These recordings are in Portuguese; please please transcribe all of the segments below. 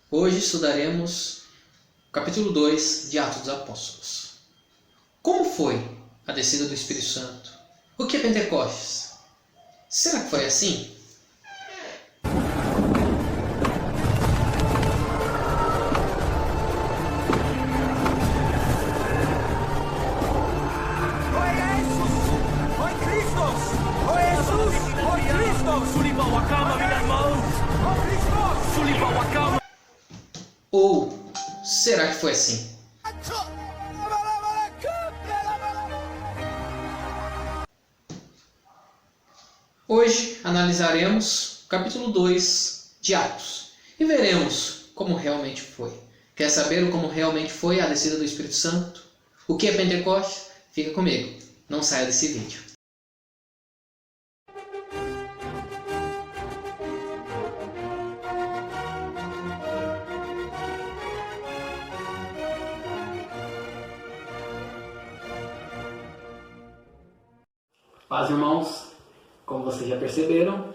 Hoje estudaremos o capítulo 2 de Atos dos Apóstolos. Como foi a descida do Espírito Santo? O que é Pentecostes? Será que foi assim? Ou será que foi assim? Hoje analisaremos o capítulo 2 de Atos e veremos como realmente foi. Quer saber como realmente foi a descida do Espírito Santo? O que é Pentecostes? Fica comigo, não saia desse vídeo. Paz, irmãos, como vocês já perceberam,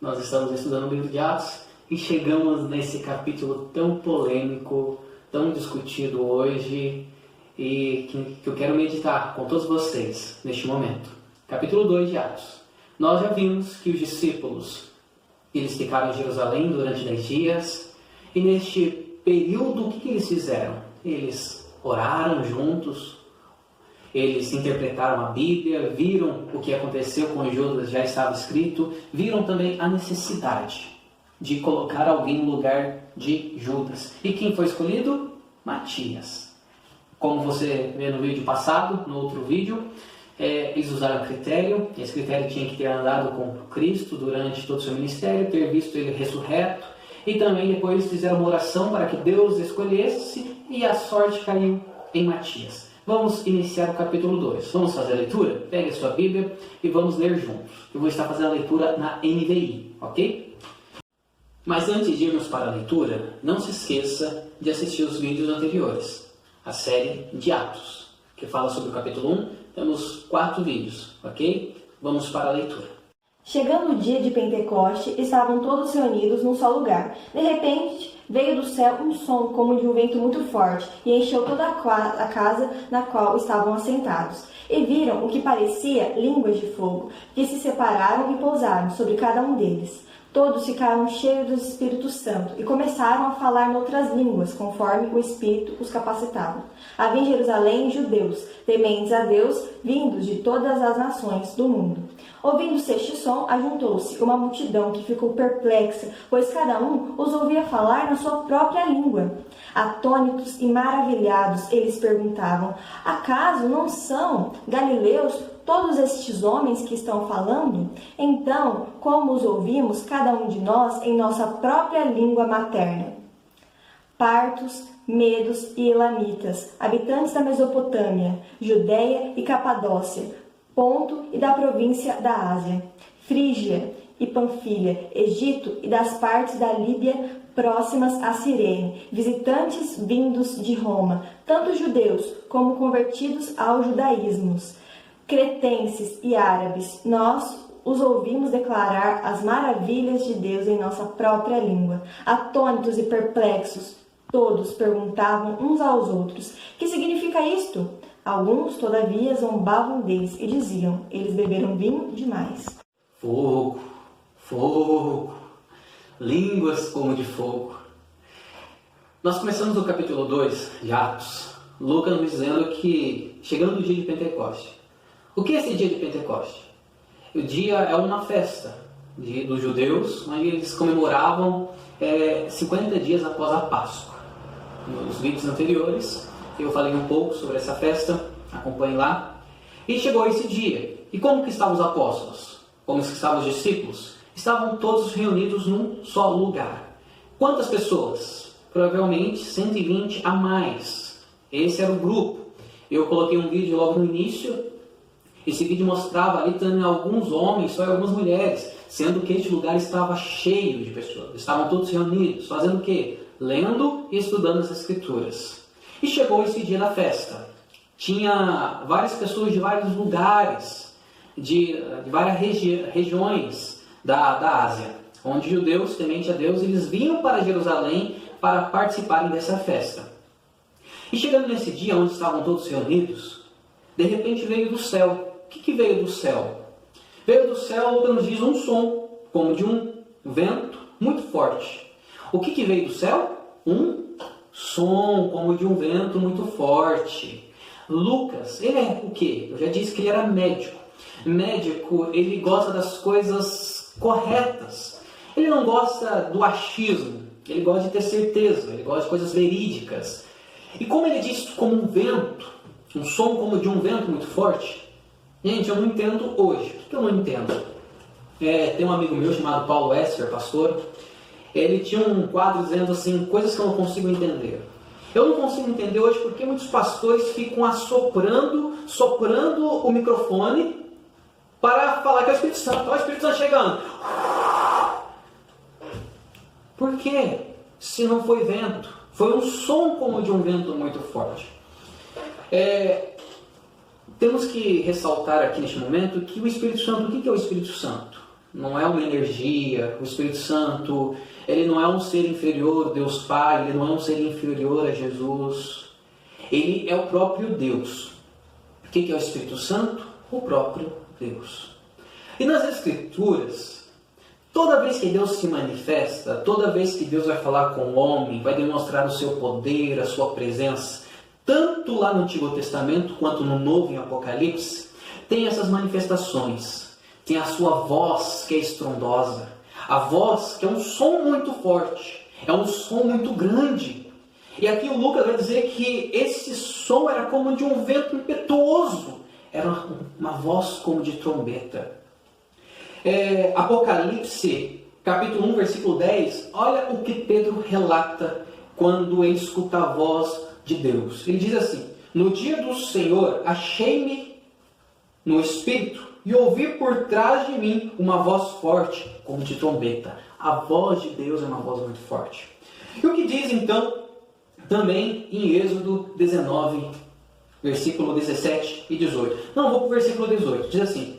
nós estamos estudando o livro de Atos e chegamos nesse capítulo tão polêmico, tão discutido hoje e que eu quero meditar com todos vocês neste momento. Capítulo 2 de Atos. Nós já vimos que os discípulos eles ficaram em Jerusalém durante 10 dias e neste período o que eles fizeram? Eles oraram juntos. Eles interpretaram a Bíblia, viram o que aconteceu com Judas, já estava escrito, viram também a necessidade de colocar alguém no lugar de Judas. E quem foi escolhido? Matias. Como você vê no vídeo passado, no outro vídeo, eles usaram critério. Esse critério tinha que ter andado com Cristo durante todo o seu ministério, ter visto ele ressurreto. E também depois fizeram uma oração para que Deus escolhesse e a sorte caiu em Matias. Vamos iniciar o capítulo 2. Vamos fazer a leitura? Pegue a sua Bíblia e vamos ler juntos. Eu vou estar fazendo a leitura na NVI, ok? Mas antes de irmos para a leitura, não se esqueça de assistir os vídeos anteriores. A série de Atos, que fala sobre o capítulo 1. Temos 4 vídeos, ok? Vamos para a leitura. Chegando o dia de Pentecoste, estavam todos reunidos num só lugar. De repente, veio do céu um som como de um vento muito forte e encheu toda a casa na qual estavam assentados. E viram o que parecia línguas de fogo, que se separaram e pousaram sobre cada um deles. Todos ficaram cheios do Espírito Santo e começaram a falar noutras línguas, conforme o Espírito os capacitava. Havia em Jerusalém judeus, tementes a Deus, vindos de todas as nações do mundo. Ouvindo-se este som, ajuntou-se uma multidão que ficou perplexa, pois cada um os ouvia falar na sua própria língua. Atônitos e maravilhados, eles perguntavam: acaso não são galileus todos estes homens que estão falando? Então, como os ouvimos, cada um de nós em nossa própria língua materna? Partos, medos e elamitas, habitantes da Mesopotâmia, Judéia e Capadócia, Ponto e da província da Ásia, Frígia e Panfilha, Egito e das partes da Líbia próximas a Cirene, visitantes vindos de Roma, tanto judeus como convertidos ao judaísmo, cretenses e árabes, nós os ouvimos declarar as maravilhas de Deus em nossa própria língua. Atônitos e perplexos, todos perguntavam uns aos outros: que significa isto? Alguns, todavia, zombavam deles e diziam: eles beberam vinho demais. Fogo, fogo, línguas como de fogo. Nós começamos no capítulo 2 de Atos, Lucas nos dizendo que chegando o dia de Pentecoste. O que é esse dia de Pentecoste? O dia é uma festa dos judeus, onde eles comemoravam 50 dias após a Páscoa. Nos vídeos anteriores eu falei um pouco sobre essa festa, acompanhe lá. E chegou esse dia. E como que estavam os apóstolos? Como que estavam os discípulos? Estavam todos reunidos num só lugar. Quantas pessoas? Provavelmente 120 a mais. Esse era o grupo. Eu coloquei um vídeo logo no início. Esse vídeo mostrava ali também alguns homens, só algumas mulheres, sendo que este lugar estava cheio de pessoas. Estavam todos reunidos, fazendo o quê? Lendo e estudando as Escrituras. E chegou esse dia da festa. Tinha várias pessoas de vários lugares, de várias regiões da Ásia. onde judeus, temente a Deus, eles vinham para Jerusalém para participarem dessa festa. E chegando nesse dia, onde estavam todos reunidos, de repente veio do céu. O que veio do céu? Veio do céu, nos diz, um som, como de um vento muito forte. O que veio do céu? Um som, como de um vento muito forte. Lucas, ele é o quê? Eu já disse que ele era médico. Médico, ele gosta das coisas corretas. Ele não gosta do achismo. Ele gosta de ter certeza. Ele gosta de coisas verídicas. E como ele disse como um vento, um som como de um vento muito forte, gente, eu não entendo hoje. Por que eu não entendo? Tem um amigo meu chamado Paulo Esser, pastor. Ele tinha um quadro dizendo assim, coisas que eu não consigo entender. Eu não consigo entender hoje porque muitos pastores ficam soprando o microfone para falar que é o Espírito Santo. Olha o Espírito Santo chegando. Por quê? Se não foi vento. Foi um som como de um vento muito forte. Temos que ressaltar aqui neste momento que o Espírito Santo, o que é o Espírito Santo? Não é uma energia. O Espírito Santo, ele não é um ser inferior, Deus Pai, ele não é um ser inferior a Jesus. Ele é o próprio Deus. O que é o Espírito Santo? O próprio Deus. E nas Escrituras, toda vez que Deus se manifesta, toda vez que Deus vai falar com o homem, vai demonstrar o seu poder, a sua presença, tanto lá no Antigo Testamento quanto no Novo em Apocalipse, tem essas manifestações. Tem a sua voz que é estrondosa, a voz que é um som muito forte, é um som muito grande. E aqui o Lucas vai dizer que esse som era como de um vento impetuoso, era uma voz como de trombeta. Apocalipse, capítulo 1, versículo 10, olha o que Pedro relata quando ele escuta a voz de Deus. Ele diz assim: no dia do Senhor achei-me no Espírito e ouvi por trás de mim uma voz forte, como de trombeta. A voz de Deus é uma voz muito forte. E o que diz então também em Êxodo 19, versículo 17 e 18. Não, vou para o versículo 18. Diz assim: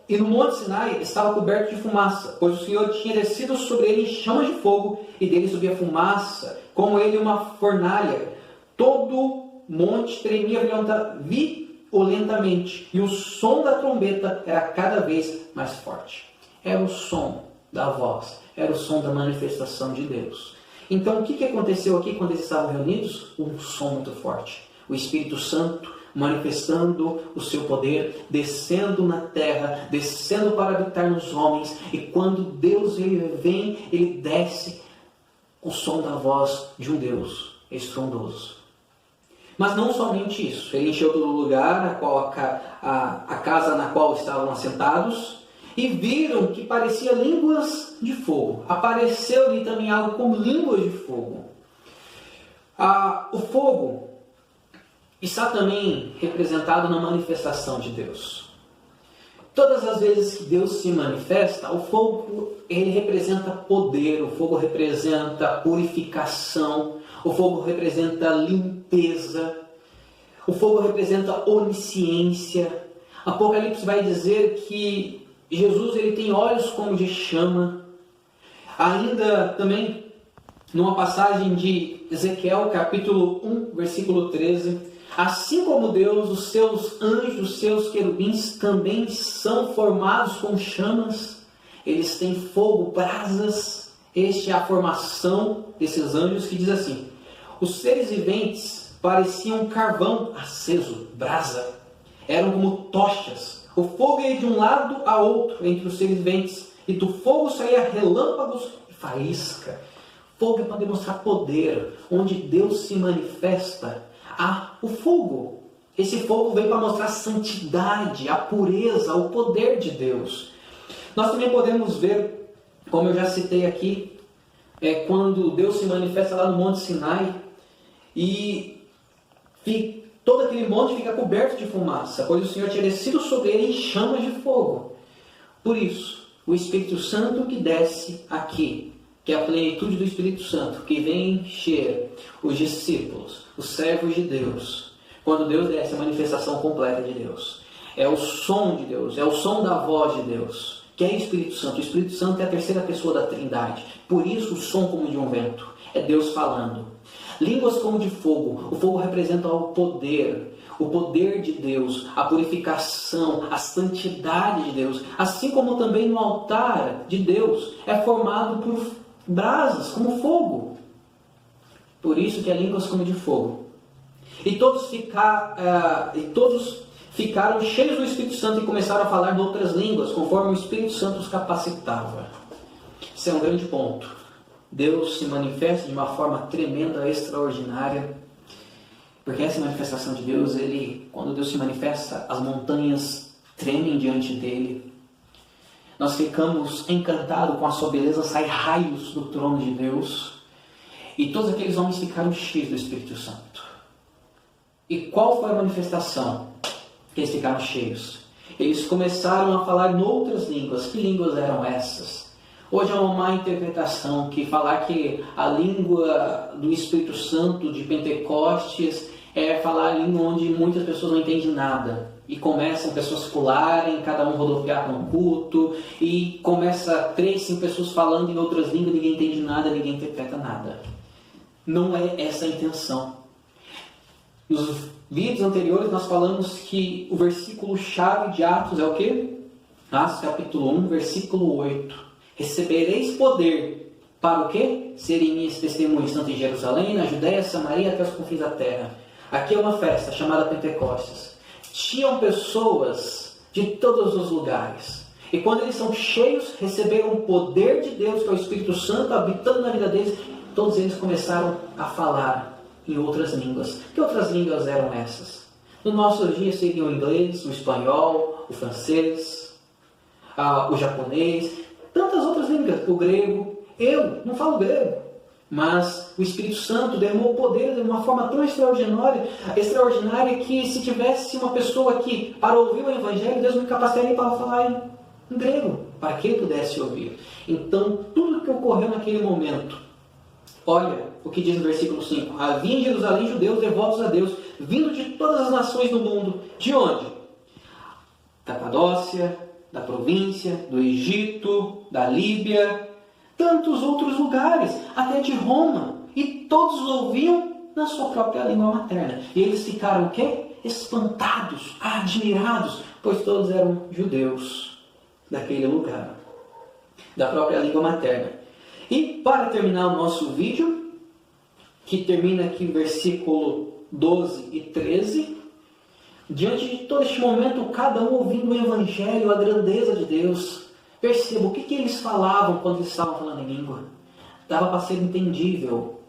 e no Monte Sinai estava coberto de fumaça, pois o Senhor tinha descido sobre ele em chamas de fogo, e dele subia fumaça, como ele uma fornalha. Todo monte tremia violentamente, e o som da trombeta era cada vez mais forte. Era o som da voz, era o som da manifestação de Deus. Então, o que aconteceu aqui quando eles estavam reunidos? Um som muito forte. O Espírito Santo manifestando o seu poder, descendo na terra, descendo para habitar nos homens. E quando Deus ele vem, ele desce o som da voz de um Deus estrondoso. Mas não somente isso. Ele encheu todo o lugar, a casa na qual estavam assentados, e viram que parecia línguas de fogo. Apareceu-lhe também algo como línguas de fogo. O fogo está também representado na manifestação de Deus. Todas as vezes que Deus se manifesta, o fogo ele representa poder, o fogo representa purificação, o fogo representa limpeza, o fogo representa onisciência. Apocalipse vai dizer que Jesus ele tem olhos como de chama. Ainda também, numa passagem de Ezequiel, capítulo 1, versículo 13, assim como Deus, os seus anjos, os seus querubins também são formados com chamas. Eles têm fogo, brasas. Esta é a formação desses anjos que diz assim: os seres viventes pareciam carvão aceso, brasa. Eram como tochas. O fogo ia de um lado a outro entre os seres viventes, e do fogo saía relâmpagos e faísca. Fogo é para demonstrar poder. Onde Deus se manifesta, há o fogo. Esse fogo vem para mostrar a santidade, a pureza, o poder de Deus. Nós também podemos ver, como eu já citei aqui, quando Deus se manifesta lá no Monte Sinai, e todo aquele monte fica coberto de fumaça, pois o Senhor tinha descido sobre ele em chamas de fogo. Por isso, o Espírito Santo que desce aqui, que é a plenitude do Espírito Santo, que vem encher os discípulos, os servos de Deus, quando Deus desce a manifestação completa de Deus. É o som de Deus, é o som da voz de Deus. que é o Espírito Santo. O Espírito Santo é a terceira pessoa da Trindade. Por isso o som como de um vento. É Deus falando. Línguas como de fogo. O fogo representa o poder de Deus, a purificação, a santidade de Deus. Assim como também no altar de Deus é formado por brasas, como fogo. Por isso que é línguas como de fogo. E todos ficaram cheios do Espírito Santo e começaram a falar de outras línguas, conforme o Espírito Santo os capacitava. Isso é um grande ponto. Deus se manifesta de uma forma tremenda, extraordinária. Porque essa manifestação de Deus, quando Deus se manifesta, as montanhas tremem diante dele. Nós ficamos encantados com a sua beleza, saem raios do trono de Deus. E todos aqueles homens ficaram cheios do Espírito Santo. E qual foi a manifestação que eles ficaram cheios? Eles começaram a falar em outras línguas. Que línguas eram essas? Hoje é uma má interpretação que falar que a língua do Espírito Santo de Pentecostes é falar a língua onde muitas pessoas não entendem nada. E começam pessoas pularem, cada um rodopiar para um culto, e começa 3, 5 pessoas falando em outras línguas, ninguém entende nada, ninguém interpreta nada. Não é essa a intenção. Nos vídeos anteriores nós falamos que o versículo-chave de Atos é o quê? Atos capítulo 1, versículo 8. Recebereis poder para o quê? Serem minhas testemunhas, tanto em Jerusalém, na Judéia, Samaria, até os confins da terra. Aqui é uma festa chamada Pentecostes. Tinham pessoas de todos os lugares. E quando eles são cheios, receberam o poder de Deus, que é o Espírito Santo, habitando na vida deles, todos eles começaram a falar em outras línguas. Que outras línguas eram essas? No nosso dia seriam o inglês, o espanhol, o francês, o japonês, tantas outras línguas, o grego. Eu não falo grego, mas o Espírito Santo derramou o poder de uma forma tão extraordinária que se tivesse uma pessoa aqui para ouvir o Evangelho, Deus me capacitaria para falar em grego, para que ele pudesse ouvir. Então, tudo que ocorreu naquele momento, olha o que diz no versículo 5. Havia em Jerusalém judeus devotos a Deus, vindo de todas as nações do mundo. De onde? Da Capadócia, da província, do Egito, da Líbia, tantos outros lugares, até de Roma. E todos ouviam na sua própria língua materna. E eles ficaram o quê? Espantados, admirados, pois todos eram judeus daquele lugar, da própria língua materna. E para terminar o nosso vídeo, que termina aqui no versículo 12 e 13, diante de todo este momento, cada um ouvindo o Evangelho, a grandeza de Deus, perceba o que eles falavam quando eles estavam falando em língua. Dava para ser entendível.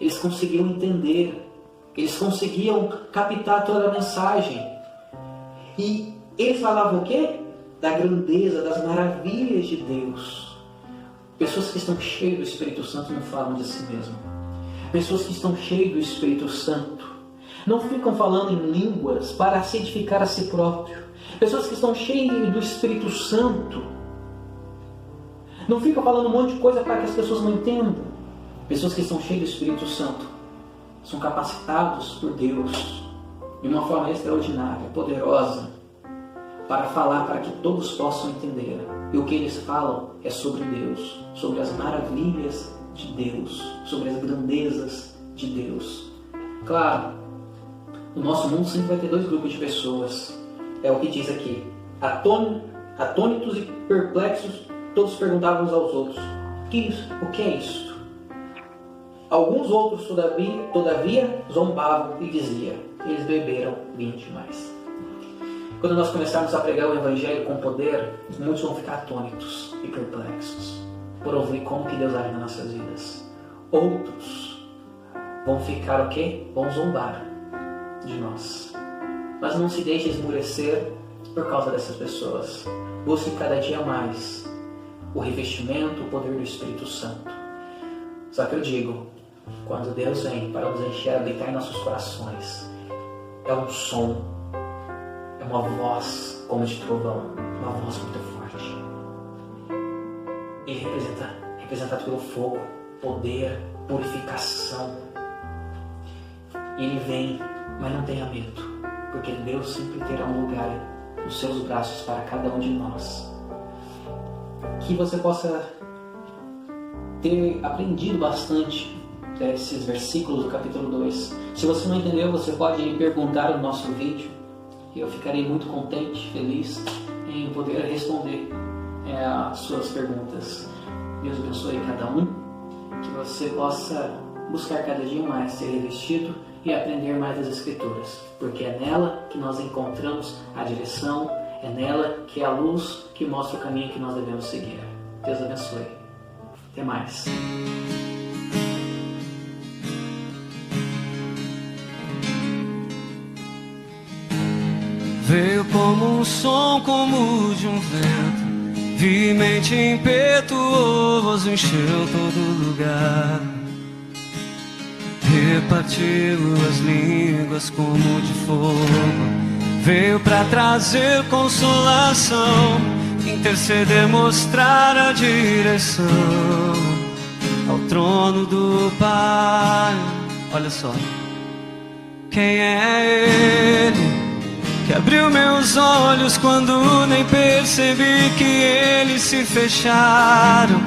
Eles conseguiam entender. Eles conseguiam captar toda a mensagem. E eles falavam o quê? Da grandeza, das maravilhas de Deus. Pessoas que estão cheias do Espírito Santo não falam de si mesmo. Pessoas que estão cheias do Espírito Santo não ficam falando em línguas para se edificar a si próprio. Pessoas que estão cheias do Espírito Santo não ficam falando um monte de coisa para que as pessoas não entendam. Pessoas que estão cheias do Espírito Santo são capacitados por Deus de uma forma extraordinária, poderosa, para falar para que todos possam entender. E o que eles falam é sobre Deus, sobre as maravilhas de Deus, sobre as grandezas de Deus. Claro, no nosso mundo sempre vai ter 2 grupos de pessoas. É o que diz aqui. Atônitos e perplexos, todos perguntavam uns aos outros: o que é isto? Alguns outros, todavia, zombavam e diziam: eles beberam vinho demais. Quando nós começarmos a pregar o Evangelho com poder, muitos vão ficar atônitos e perplexos por ouvir como que Deus age nas nossas vidas. Outros vão ficar o quê? Vão zombar de nós. Mas não se deixe esmurecer por causa dessas pessoas. Busque cada dia mais o revestimento, o poder do Espírito Santo. Só que eu digo, quando Deus vem para nos encher, habitar em nossos corações, é um som, é uma voz como de trovão, uma voz muito forte. Ele representado pelo fogo, poder, purificação. Ele vem, mas não tenha medo, porque Deus sempre terá um lugar nos seus braços para cada um de nós. que você possa ter aprendido bastante desses versículos do capítulo 2. Se você não entendeu, você pode perguntar no nosso vídeo. Eu ficarei muito contente, feliz em poder responder as suas perguntas. Deus abençoe cada um, que você possa buscar cada dia mais ser revestido e aprender mais das Escrituras, porque é nela que nós encontramos a direção, é nela que é a luz que mostra o caminho que nós devemos seguir. Deus abençoe. Até mais. Veio como um som, como de um vento, veemente impetuoso, encheu todo lugar. Repartiu as línguas como de fogo, veio para trazer consolação, interceder, mostrar a direção ao trono do Pai. Olha só, quem é Ele que abriu meus olhos quando nem percebi que eles se fecharam,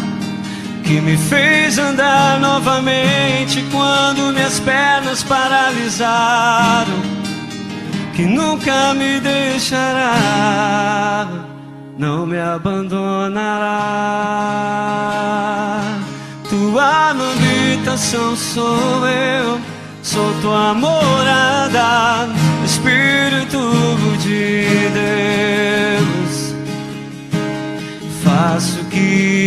que me fez andar novamente quando minhas pernas paralisaram, que nunca me deixará, não me abandonará. Tua habitação sou eu, sou tua morada, Espírito de Deus. Faço o que